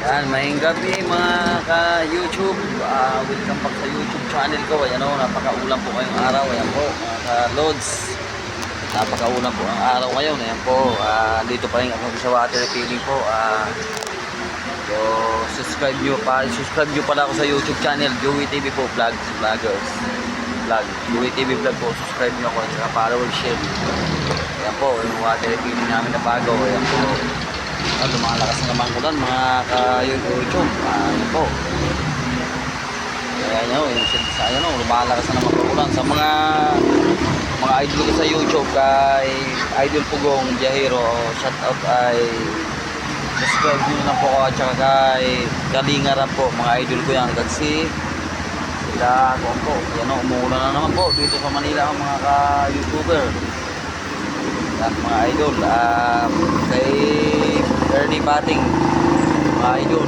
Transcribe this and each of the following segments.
Yan, maing gabi mga ka-YouTube. Welcome back sa YouTube channel ko. Ayan o, napakaulan po ngayong araw. Ayan po, mga ka-loads. Napakaulan po ang araw ngayon. Ayan po, dito pa rin ako sa water refilling po. So, subscribe nyo pala ako sa YouTube channel, Joey TV po, Vloggers. Joey TV Vlog po, subscribe nyo ako. At saka follow, share. Ayan po, yung water refilling namin na bago. Ayan po. Lumalakas na naman ulan mga ka-YouTube. Ayan po. Kaya nyo, lumalakas na naman ulan. Sa mga idol ko sa YouTube, kay Idol Pugong Jahiro, shout out ay subscribe nyo na po ako. At saka kay Kalingaran po, mga idol ko yan. Kasi sila ako po. Ayan o, umuulan na naman po dito sa Manila ang mga ka-YouTuber. Yan mga idol. Kay Ernie Bating, mga idol,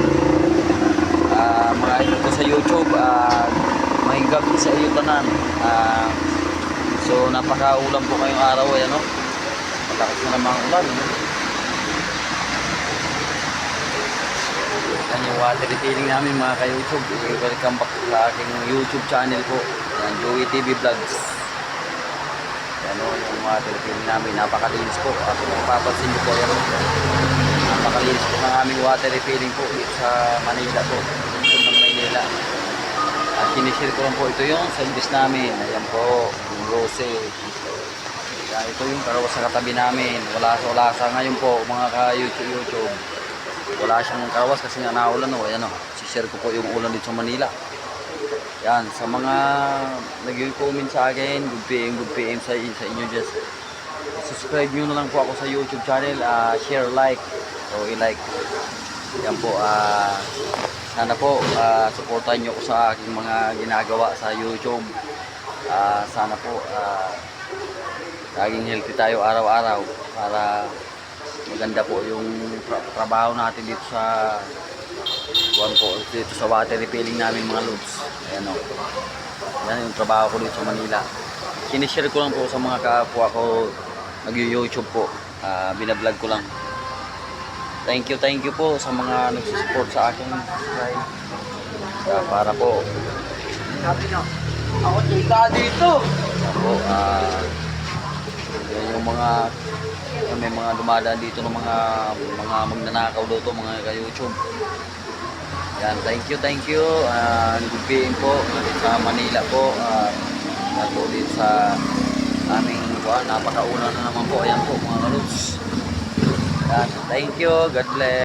ko sa YouTube, may gabi sa iyo tanan. So napakaulan po ngayong araw. Ayan o, malakas na naman ang ulan. Yan yung water retailing namin mga ka-YouTube. Welcome back sa aking YouTube channel po. Yan, Joey TV Vlogs. Yan o, yung water retailing namin, napakalinis po. Ako mapapansin nyo po, yan o, napakalinis po ng aming water refilling po dito sa Manila po, ng Maynila. Sinishare ko lang po ito yung service namin. Ayan po, yung Rose. Yan, ito yung karawas sa katabi namin. Wala sa ngayon po mga ka-YouTube. Wala siyang karawas kasi nga naulan o. Ayan o, sishare ko po yung ulan dito sa Manila. Yan, sa mga nag-comment sa akin, good PM sa inyo, just subscribe nyo na lang po ako sa YouTube channel, share, like, o i-like. Yan po, sana po supportan nyo ko sa aking mga ginagawa sa YouTube. Sana po laging healthy tayo araw-araw para maganda po yung trabaho natin dito sa dito sa water refilling namin mga loads. Ayan o, yan yung trabaho ko dito sa Manila. Sinishare ko lang po sa mga kapwa ko nag-YouTube po, binablog ko lang. Thank you po sa mga nagsusupport sa akin para po Sabi nyo, ako chika dito. po, yan yung may mga dumadaan dito ng mga magnanakaw dito mga ka-YouTube. Yan, thank you. Good PM po sa Manila po. Po dito sa aming napakauna na naman po. Ayan po mga ka-loads. Yan, thank you. God bless.